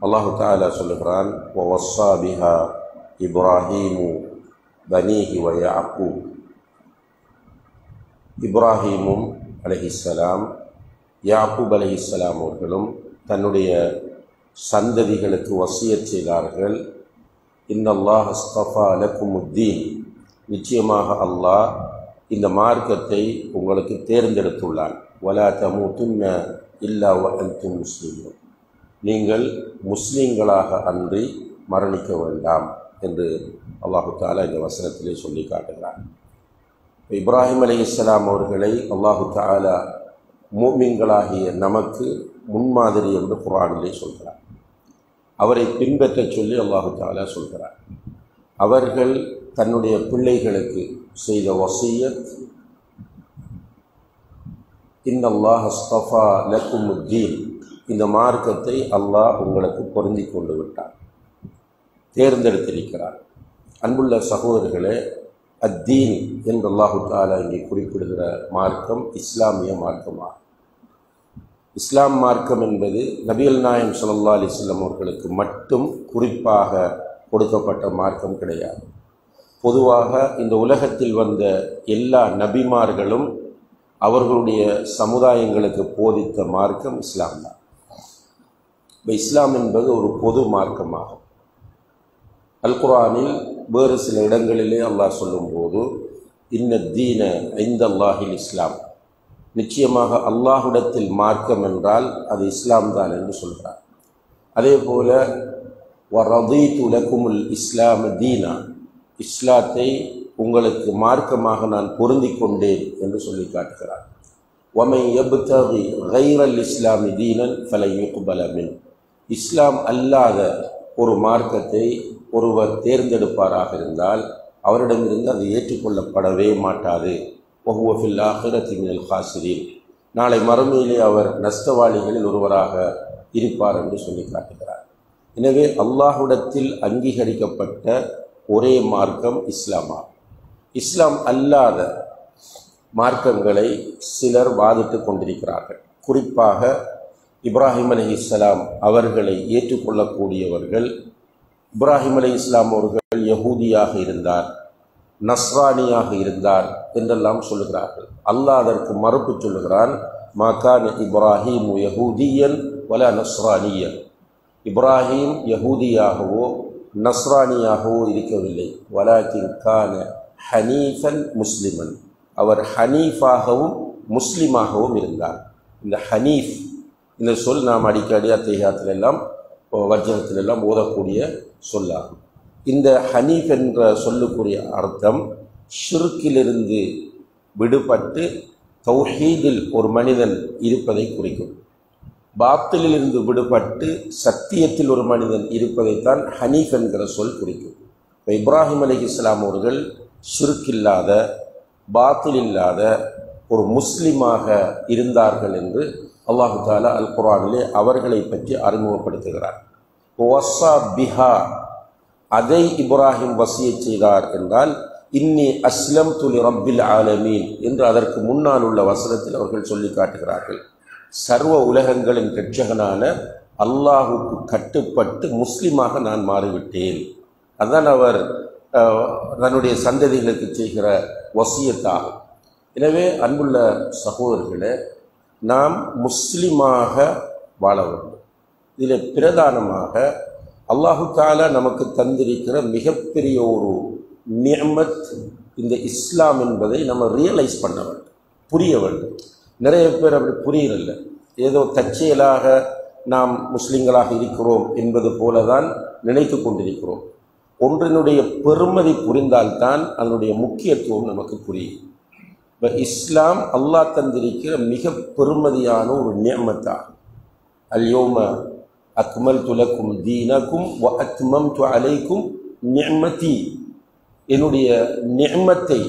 அல்லாஹு தஆலா சொல்லுகிறான், வவஸ்ஸா பிஹா இப்ராஹீமு பனீஹி வ யாக்கூப். இப்ராஹீமும் அலைஹிஸ்ஸலாம், யாக்கூப் அலைஹிஸ்ஸலாம் அவர்களும் தன்னுடைய சந்ததிகளுக்கு வசியத் செய்தார்கள். இன்னல்லாஹ் அஸ்தஃபா லக்குமுத்தீன், நிச்சயமாக அல்லாஹ் இந்த மார்க்கத்தை உங்களுக்கு தேர்ந்தெடுத்துள்ளான். வலா தமூதுன்ன இல்லா வ அன்தும் முஸ்லிமூன், நீங்கள் முஸ்லீம்களாக அன்றி மரணிக்க வேண்டாம் என்று அல்லாஹு தஆலா இந்த வசனத்திலே சொல்லி காட்டுகிறார். இப்ராஹிம் அலைஹிஸ்ஸலாம் அவர்களை அல்லாஹு தஆலா மூமின்களாகிய நமக்கு முன்மாதிரி என்று குர்ஆனிலே சொல்கிறார். அவரை பின்பற்றச் சொல்லி அல்லாஹு தஆலா சொல்கிறார். அவர்கள் தன்னுடைய பிள்ளைகளுக்கு செய்த வசியத், இன்னல்லாஹ் அஸ்தஃபா லக்குமுத்தீன், இந்த மார்க்கத்தை அல்லாஹ் உங்களுக்கு பொருந்தி கொண்டு விட்டார், தேர்ந்தெடுத்திருக்கிறார். அன்புள்ள சகோதரர்களே, அத்தீன் என்று அல்லாஹு தஆலா இங்கே குறிப்பிடுகிற மார்க்கம் இஸ்லாமிய மார்க்கமாகும். இஸ்லாம் மார்க்கம் என்பது நபிகள் நாயகம் ஸல்லல்லாஹு அலைஹி வஸல்லம் அவர்களுக்கு மட்டும் குறிப்பாக கொடுக்கப்பட்ட மார்க்கம் கிடையாது. பொதுவாக இந்த உலகத்தில் வந்த எல்லா நபிமார்களும் அவர்களுடைய சமுதாயங்களுக்கு போதித்த மார்க்கம் இஸ்லாம் தான். இப்போ இஸ்லாம் என்பது ஒரு பொது மார்க்கமாகும். அல் குர்ஆனில் வேறு சில இடங்களிலே அல்லாஹ் சொல்லும்போது, இன்ன தீன இந்தல்லாஹில் இஸ்லாம், நிச்சயமாக அல்லாஹ்விடத்தில் மார்க்கம் என்றால் அது இஸ்லாம் தான் என்று சொல்கிறார். அதே போல வரதீது லக்குமுல் இஸ்லாம் தீனா, இஸ்லாத்தை உங்களுக்கு மார்க்கமாக நான் பொருந்தி கொண்டேன் என்று சொல்லி காட்டுகிறார். வமை யப்தகி கைரல் இஸ்லாமி தீனன் ஃபலன் யுக்பல மின், இஸ்லாம் அல்லாத ஒரு மார்க்கத்தை ஒருவர் தேர்ந்தெடுப்பாராக இருந்தால் அவரிடமிருந்து அது ஏற்றுக்கொள்ளப்படவே மாட்டாது. வஹுவ ஃபில் ஆখিরাতি மினல் காசிரீன், நாளை மறுமையிலே அவர் நஷ்டவாளிகளில் ஒருவராக இருப்பார் என்று சொல்லி காட்டுகிறார். எனவே அல்லாஹ்விடத்தில் அங்கீகரிக்கப்பட்ட ஒரே மார்க்கம் இஸ்லாமாகும். இஸ்லாம் அல்லாத மார்க்கங்களை சிலர் வாதிட்டு கொண்டிருக்கிறார்கள். குறிப்பாக இப்ராஹிம் அலைஹிஸ்ஸலாம் அவர்களை ஏற்றுக்கொள்ளக்கூடியவர்கள், இப்ராஹிம் அலைஹிஸ்ஸலாம் அவர்கள் யஹூதியாக இருந்தார், நஸ்ரானியாக இருந்தார் என்றெல்லாம் சொல்லுகிறார்கள். அல்லாஹ் அதற்கு மறுப்பு சொல்லுகிறான், மா கான இப்ராஹீம் யஹூதியன் வலா நஸ்ரானியன், இப்ராஹீம் யஹூதியாகவோ நஸ்ரானியாகவோ இருக்கவில்லை, வலாக்கின் கான ஹனீஃபன் முஸ்லிமன், அவர் ஹனீஃபாகவும் முஸ்லிமாகவும் இருந்தார். இந்த ஹனீஃப் இந்த சொல் நாம் அடிக்கடி அத்தஹியாத்திலெல்லாம் வஜ்ரத்திலெல்லாம் ஓதக்கூடிய சொல்லாகும். இந்த ஹனீஃப் என்ற சொல்லுக்குரிய அர்த்தம் ஷிர்க்கிலிருந்து விடுபட்டு தௌஹீதில் ஒரு மனிதன் இருப்பதை குறிக்கும். பாத்திலிருந்து விடுபட்டு சத்தியத்தில் ஒரு மனிதன் இருப்பதைத்தான் ஹனீஃப் என்கிற சொல் குறிக்கும். இப்போ இப்ராஹிம் அலைஹிஸ்ஸலாம் அவர்கள் ஷிர்க் இல்லாத, பாத்தில் இல்லாத ஒரு முஸ்லிமாக இருந்தார்கள் என்று அல்லாஹு தஆலா அல் குர்ஆனிலே அவர்களை பற்றி அறிமுகப்படுத்துகிறார். வஸ்ஸா பிஹா, அதை இப்ராஹிம் வசியத் செய்தார் என்றால் இன்னி அஸ்லம்து லிரப்பில் ஆலமீன் என்று அதற்கு முன்னால் உள்ள வசனத்தில் அவர்கள் சொல்லி காட்டுகிறார்கள். சர்வ உலகங்களின் இரட்சகனான அல்லாஹுக்கு கட்டுப்பட்டு முஸ்லிமாக நான் மாறிவிட்டேன். அதுதான் அவர் தன்னுடைய சந்ததிகளுக்கு செய்கிற வசியத்தாகும். எனவே அன்புள்ள சகோதரர்களே, நாம் முஸ்லிமாக வாழ வேண்டும். இதில் பிரதானமாக அல்லாஹு தஆலா நமக்கு தந்திருக்கிற மிகப்பெரிய ஒரு நிஅமத் இந்த இஸ்லாம் என்பதை நம்ம ரியலைஸ் பண்ண வேண்டும், புரிய வேண்டும். நிறைய பேர் அப்படி புரியல, ஏதோ தற்செயலாக நாம் முஸ்லிம்களாக இருக்கிறோம் என்பது போல தான் நினைத்து கொண்டிருக்கிறோம். ஒன்றினுடைய பெருமதி புரிந்தால்தான் அதனுடைய முக்கியத்துவம் நமக்கு புரியும். இப்போ இஸ்லாம் அல்லாஹ் தந்திருக்கிற மிக பெருமதியான ஒரு நிஅமத்தாகும். அல் யௌம அக்மல்து லக்கும் தீனக்கும் வ அத்மம்து அலைக்கும் நிஅமதி, என்னுடைய நிஅமத்தை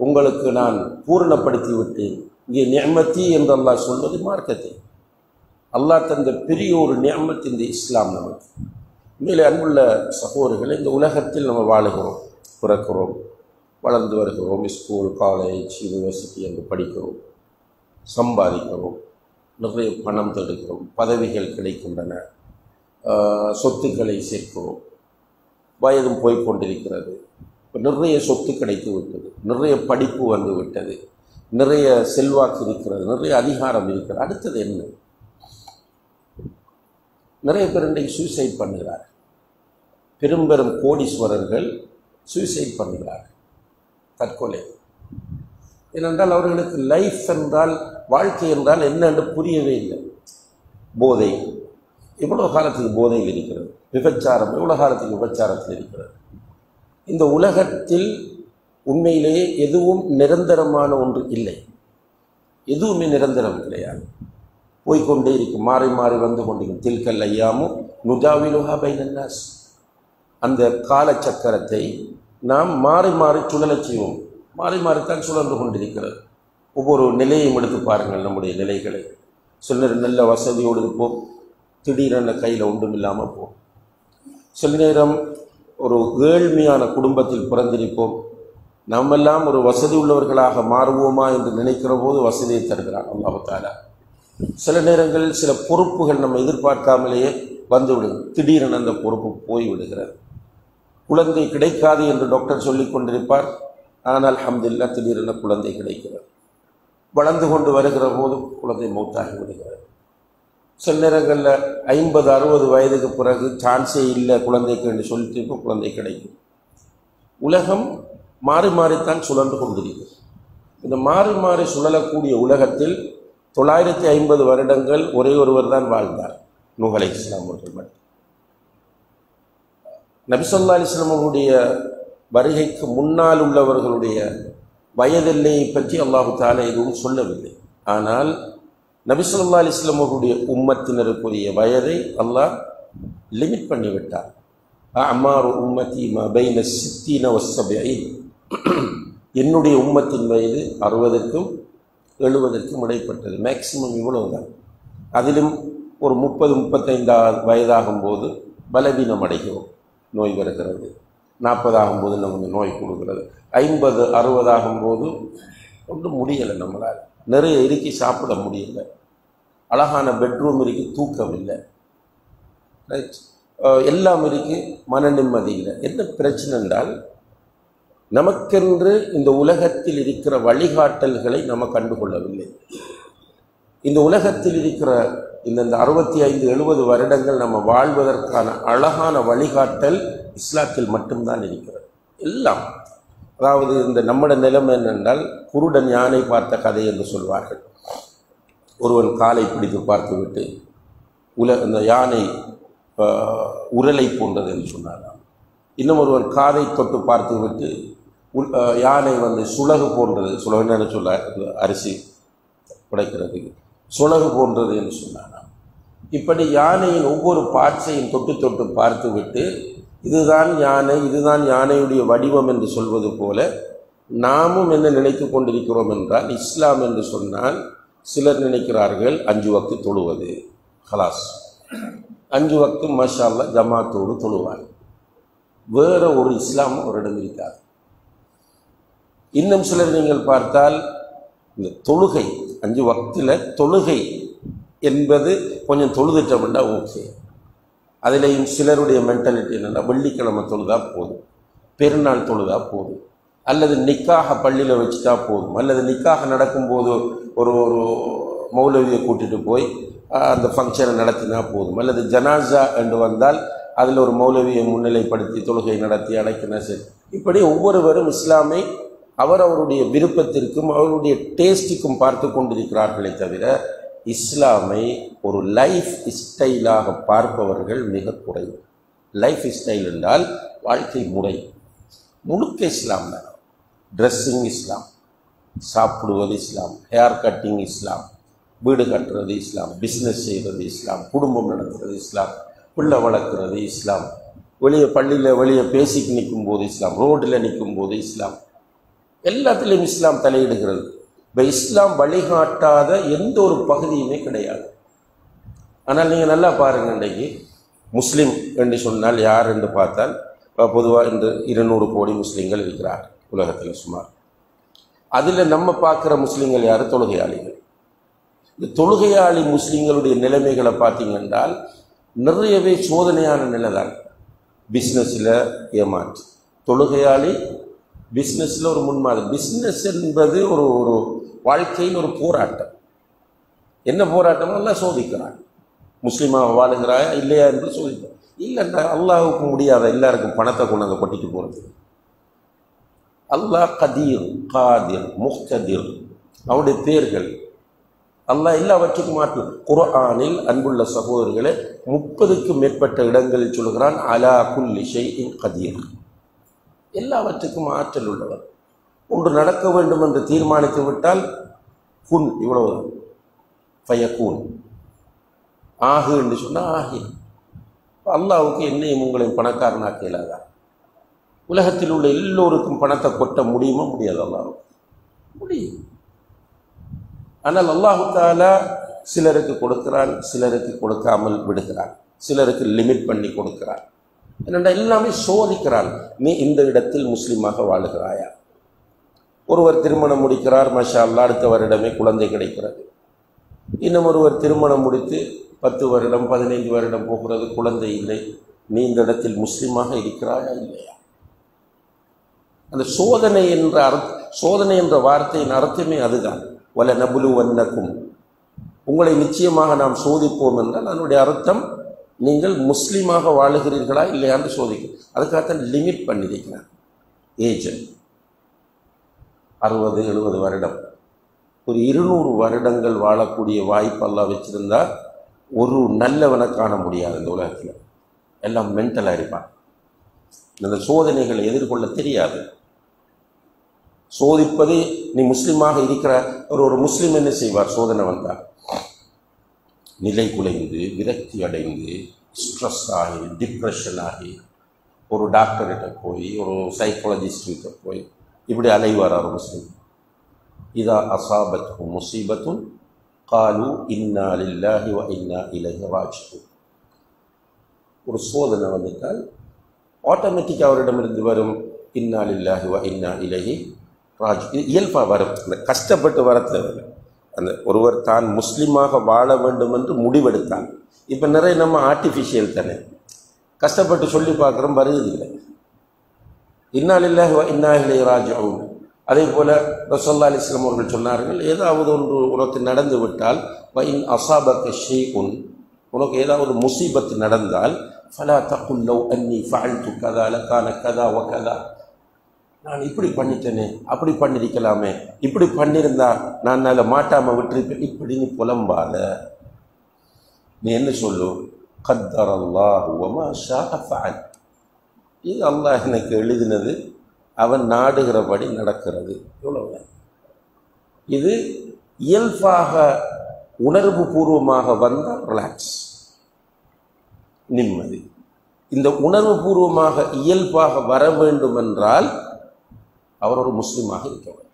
உங்களுக்கு நான் பூரணப்படுத்தி விட்டேன். இங்கே நிஅமதி என்று அல்லாஹ் சொல்வது மார்க்கத்தை. அல்லாஹ் தந்த பெரிய ஒரு நிஅமத் இந்த இஸ்லாம் நமக்கு. மேலே அன்புள்ள சகோதரர்களை, இந்த உலகத்தில் நம்ம வாழுகிறோம், பிறக்கிறோம், வளர்ந்து வருகிறோம், ஸ்கூல், காலேஜ், யூனிவர்சிட்டி என்று படிக்கிறோம், சம்பாதிக்கிறோம், நிறைய பணம் தேடுகிறோம், பதவிகள் கிடைக்கின்றன, சொத்துக்களை சேர்க்கிறோம். வயதும் போய்கொண்டிருக்கிறது. நிறைய சொத்து கிடைத்து விட்டது, நிறைய படிப்பு வந்து விட்டது, நிறைய செல்வாக்கு இருக்கிறது, நிறைய அதிகாரம் இருக்கிறது. அடுத்தது என்ன? நிறைய பேர் இன்றைக்கு சூசைட் பண்ணுகிறார். பெரும் பெரும் கோடீஸ்வரர்கள் சூசைட் பண்ணுகிறார், தற்கொலை. ஏனென்றால் அவர்களுக்கு லைஃப் என்றால், வாழ்க்கை என்றால் என்னென்று புரியவே இல்லை. போதை, எவ்வளோ காலத்துக்கு போதையில் இருக்கிறது. விபச்சாரம், எவ்வளோ காலத்துக்கு விபச்சாரத்தில் இருக்கிறது. இந்த உலகத்தில் உண்மையிலேயே எதுவும் நிரந்தரமான ஒன்று இல்லை. எதுவுமே நிரந்தரம் கிடையாது, போய்கொண்டே இருக்கும், மாறி மாறி வந்து கொண்டிருக்கும். தில்கல் ஐயாமும் நுஜாவிலுஹா பைனன் நாஸ். அந்த காலச்சக்கரத்தை நாம் மாறி மாறி சுழலச் செய்வோம். மாறி மாறித்தான் சுழன்று கொண்டிருக்கிறது. ஒவ்வொரு நிலையையும் எடுத்து பாருங்கள், நம்முடைய நிலைகளை. சில நேரம் நல்ல வசதியோடு இருப்போம், திடீரென கையில் ஒன்றும் இல்லாமல் போகும். சில நேரம் ஒரு ஏழ்மையான குடும்பத்தில் பிறந்திருப்போம், நம்மெல்லாம் ஒரு வசதி உள்ளவர்களாக மாறுவோமா என்று நினைக்கிற போது வசதியை தருகிறான் அல்லாஹ் தஆலா. சில நேரங்களில் சில பொறுப்புகள் நம்ம எதிர்பார்க்காமலேயே வந்துவிடும், திடீரென அந்த பொறுப்பு போய்விடுகிறது. குழந்தை கிடைக்காது என்று டாக்டர் சொல்லிக் கொண்டிருப்பார், ஆனால் அல்ஹம்துலில்லாஹ் திடீரென குழந்தை கிடைக்கிறது. வளர்ந்து கொண்டு வருகிற போது குழந்தை மௌத்தாகி விடுகிறது. சில நேரங்களில் 50-60 வயதுக்கு பிறகு சான்ஸே இல்லை குழந்தைக்கு என்று சொல்லிட்டு இப்போ குழந்தை கிடைக்கும். உலகம் மாறி மாறித்தான் சுழன்று கொண்டிருக்கிறது. இந்த மாறி மாறி சுழலக்கூடிய உலகத்தில் 950 வருடங்கள் ஒரே ஒருவர் தான் வாழ்ந்தார், நூஹ் அலைஹிஸ்ஸலாம் அவர்கள் மட்டும். நபி ஸல்லல்லாஹு அலைஹி வஸல்லம் அவருடைய வருகைக்கு முன்னால் உள்ளவர்களுடைய வயதெல்லையை பற்றி அல்லாஹு தஆலா எதுவும் சொல்லவில்லை. ஆனால் நபி ஸல்லல்லாஹு அலைஹி வஸல்லம் அவருடைய உம்மத்தினருக்குரிய வயதை அல்லாஹ் லிமிட் பண்ணிவிட்டார். அமாரு உம்மதி மா பைன 60 வ 70. என்னுடைய உம்மத்தின் வயது 60க்கும் 70க்கும் இடைப்பட்டது. மேக்சிமம் இவ்வளவுதான். அதிலும் ஒரு 30-35 வயதாகும் போது பலவீனம் அடைகிறோம், நோய் வருகிறது. 40 ஆகும்போது நமக்கு நோய் கொடுக்கிறது. 50-60 ஆகும்போது ஒன்றும் முடியலை, நம்மளால் நிறைய இறுக்கி சாப்பிட முடியலை. அழகான பெட்ரூம் இருக்கு, தூக்கம் இல்லை, ரைட், எல்லாம் இருக்கு, மன நிம்மதி இல்லை. என்ன பிரச்சனை என்றால், நமக்கென்று இந்த உலகத்தில் இருக்கிற வழிகாட்டல்களை நம்ம கண்டுகொள்ளவில்லை. இந்த உலகத்தில் இருக்கிற இந்த 65-70 வருடங்கள் நம்ம வாழ்வதற்கான அழகான வழிகாட்டல் இஸ்லாத்தில் மட்டும்தான் இருக்கிறது. எல்லாம், அதாவது இந்த நம்மட நிலைமை என்னென்றால், குருடன் யானை பார்த்த கதை என்று சொல்வார்கள். ஒருவன் காலை பிடித்து பார்த்துவிட்டு இந்த யானை உரலை போன்றது என்று சொன்னாராம். இன்னும் ஒருவன் காதை தொட்டு பார்த்துவிட்டு யானை சுலகு போன்றது, சுலகுன்னு சொல்ல அரிசி உடைக்கிறதுக்கு சுலகு போன்றது என்று சொன்னாராம். இப்படி யானையின் ஒவ்வொரு பார்ட்ஸையும் தொட்டு தொட்டு பார்த்துவிட்டு இதுதான் யானை, இதுதான் யானையுடைய வடிவம் என்று சொல்வது போல நாமும் என்ன நினைத்து கொண்டிருக்கிறோம் என்றால், இஸ்லாம் என்று சொன்னால் சிலர் நினைக்கிறார்கள் 5 வக்து தொழுவது, ஹலாஸ் 5 வக்து மாஷா அல்லாஹ் ஜமாத்தோடு தொழுவார். வேற ஒரு இஸ்லாம் ஒரு இடம் இருக்காது. இன்னும் சிலர் நீங்கள் பார்த்தால் இந்த தொழுகை 5 வக்தில் தொழுகை என்பது கொஞ்சம் தொழுதுட்டோம்னா ஓகே. அதிலையும் சிலருடைய மென்டாலிட்டி என்னென்னா, வெள்ளிக்கிழமை தொழுதா போதும், பெருநாள் தொழுதா போதும், அல்லது நிக்காக பள்ளியில் வச்சுட்டா போதும், அல்லது நிக்காக நடக்கும்போது ஒரு மௌலவியை கூட்டிகிட்டு போய் அந்த ஃபங்க்ஷனை நடத்தினா போதும், அல்லது ஜனாசா என்று வந்தால் அதில் ஒரு மௌலவியை முன்னிலைப்படுத்தி தொழுகை நடத்தி அழைக்கினா சரி. இப்படி ஒவ்வொருவரும் இஸ்லாமை அவருடைய விருப்பத்திற்கும் அவருடைய டேஸ்ட்டுக்கும் பார்த்து கொண்டிருக்கிறார்களே தவிர, இஸ்லாமை ஒரு லைஃப் ஸ்டைலாக பார்ப்பவர்கள் மிக குறைவு. லைஃப் ஸ்டைல் என்றால் வாழ்க்கை முறை முழுக்க இஸ்லாம் தான். ட்ரெஸ்ஸிங் இஸ்லாம், சாப்பிடுவது இஸ்லாம், ஹேர் கட்டிங் இஸ்லாம், வீடு கட்டுறது இஸ்லாம், பிஸ்னஸ் செய்கிறது இஸ்லாம், குடும்பம் நடத்துறது இஸ்லாம், பிள்ளை வளர்க்குறது இஸ்லாம், வெளியே பள்ளியில் வெளியே பேசிக்கு நிற்கும் போது இஸ்லாம், ரோட்டில் நிற்கும் போது இஸ்லாம், எல்லாத்துலேயும் இஸ்லாம் தலையிடுகிறது. இப்போ இஸ்லாம் வழிகாட்டாத எந்த ஒரு பகுதியுமே கிடையாது. ஆனால் நீங்கள் நல்லா பாருங்கள், இன்றைக்கு முஸ்லீம் என்று சொன்னால் யார் என்று பார்த்தால் பொதுவாக இந்த 200 கோடி முஸ்லீம்கள் இருக்கிறார் உலகத்தில் சுமார். அதில் நம்ம பார்க்குற முஸ்லீம்கள் யார்? தொழுகையாளிகள். இந்த தொழுகையாளி முஸ்லீம்களுடைய நிலைமைகளை பார்த்தீங்கன்றால், நிறையவே சோதனையான நிலை தான். பிஸ்னஸில் ஏமாற்று, தொழுகையாளி பிஸ்னஸில் ஒரு முன்மாதிரி. பிஸ்னஸ் என்பது ஒரு ஒரு வாழ்க்கையில் ஒரு போராட்டம். என்ன போராட்டம்? எல்லாம் சோதிக்கிறான். முஸ்லீமாக வாழுகிறாயா இல்லையா என்று சோதிக்கிறான். இல்லைன்னா அல்லாஹுக்கு முடியாத எல்லாருக்கும் பணத்தை கொண்டு அங்கே கொட்டிட்டு போகிறது. அல்லாஹ் கதீர், காதிர், முக்ததிர், அவருடைய பேர்கள். அல்லாஹ் எல்லாவற்றுக்கும் ஆற்றல். குர்ஆனில் அன்புள்ள சகோதரர்களே 30க்கும் மேற்பட்ட இடங்களில் சொல்கிறான் அலா குல்லி ஷைஇன் கதீர், எல்லாவற்றுக்கும் ஆற்றல் உள்ளவர். ஒன்று நடக்க வேண்டும் என்று தீர்மானித்து விட்டால் குன், இவ்வளவு ஃபயகூன், ஆகு என்று சொன்னால் ஆகி. அல்லாஹ்வுக்கு என்னையும் உங்களையும் பணக்காரனாக்க இயலாதா? உலகத்தில் உள்ள எல்லோருக்கும் பணத்தை கொட்ட முடியுமா? முடியாது. அல்லாஹ்வுக்கு முடியும். ஆனால் அல்லாஹு தஆலா சிலருக்கு கொடுக்கிறான், சிலருக்கு கொடுக்காமல் விடுகிறான், சிலருக்கு லிமிட் பண்ணி கொடுக்கிறான். என்னென்ன எல்லாமே சோதிக்கிறான். நீ இந்த இடத்தில் முஸ்லீமாக வாழுகிறாயா? ஒருவர் திருமணம் முடிக்கிறார், மாஷா அல்லாஹ், அடுத்த வருடமே குழந்தை கிடைக்கிறது. இன்னும் ஒருவர் திருமணம் முடித்து 10 வருடம் 15 வருடம் போகிறது, குழந்தை இல்லை. நீ இந்த இடத்தில் முஸ்லீமாக இருக்கிறாயா இல்லையா? அந்த சோதனை என்ற சோதனை என்ற வார்த்தையின் அர்த்தமே அதுதான். வல நபுலுவன்னக்கும், உங்களை நிச்சயமாக நாம் சோதிப்போம் என்றால் அதனுடைய அர்த்தம் நீங்கள் முஸ்லீமாக வாழுகிறீர்களா இல்லையான்னு சோதிக்கும். அதுக்காகத்தான் லிமிட் பண்ணியிருக்கிறார். ஏஜ் 60 70 வருடம், ஒரு 200 வருடங்கள் வாழக்கூடிய வாய்ப்பு அல்லாஹ் வச்சிருந்தா ஒரு நல்லவனை காண முடியாது இந்த உலகத்தில். எல்லாம் மென்டலாக இருப்பான். இந்த சோதனைகளை எதிர்கொள்ள தெரியாது. சோதிப்பது நீ முஸ்லீமாக இருக்கிற ஒரு முஸ்லீம் என்ன செய்வார்? சோதனை வந்தால் நிலை குலைந்து, விரக்தி அடைந்து, ஸ்ட்ரெஸ் ஆகி, டிப்ரெஷன் ஆகி, ஒரு டாக்டர்கிட்ட போய், ஒரு சைக்காலஜிஸ்ட்கிட்ட போய் இப்படி அலைவார் ஒரு முஸ்லீம். இதா அசாபத் முசீபத்துன் காலு இன்னா லில்லாஹி வ இன்னா இலைஹி ராஜிஊன். ஒரு சோதனை வந்துட்டால் ஆட்டோமேட்டிக்காக அவரிடமிருந்து வரும் இன்னா லில்லாஹி வ இன்னா இலைஹி ராஜிஊன். இது இயல்பாக வரும். அந்த கஷ்டப்பட்டு வரத்தில் அந்த ஒருவர் தான் முஸ்லீமாக வாழ வேண்டும் என்று முடிவெடுத்தான். இப்போ நிறைய நம்ம ஆர்டிஃபிஷியல் தானே, கஷ்டப்பட்டு சொல்லி பார்க்குறோம், வருவதில்லை. இன்னா லில்லாஹி வ இன்னா இலைஹி ராஜிஊன். அதே போல் ரசூலுல்லாஹி அலைஹி வஸல்லம் அவர்கள் சொன்னார்கள், ஏதாவது ஒன்று உனக்கு நடந்து விட்டால் வஇன் அஸாபக ஷைஉன், உனக்கு ஏதாவது முசீபத்து நடந்தால் ஃபலா தகுல் லவ் அன்னி ஃபஅல்து கதா லகான கதா வ கதா, நான் இப்படி பண்ணிட்டேனே, அப்படி பண்ணியிருக்கலாமே, இப்படி பண்ணியிருந்தா நான் அதில் மாட்டாமல் விட்டுருப்பேன், இப்படி நீ புலம்பாத. நீ என்ன சொல்லு? கத்தர் அல்லாஹு வ மா ஷாஅ ஃபஅல். இது அல்லாஹ் எனக்கு எழுதினது, அவன் நாடுகிறபடி நடக்கிறது. இவ்வளவு. இது இயல்பாக உணர்வு பூர்வமாக வந்தால் ரிலாக்ஸ், நிம்மதி. இந்த உணர்வு பூர்வமாக இயல்பாக வர வேண்டும் என்றால் அவர் ஒரு முஸ்லீமாக இருக்க வேண்டும்.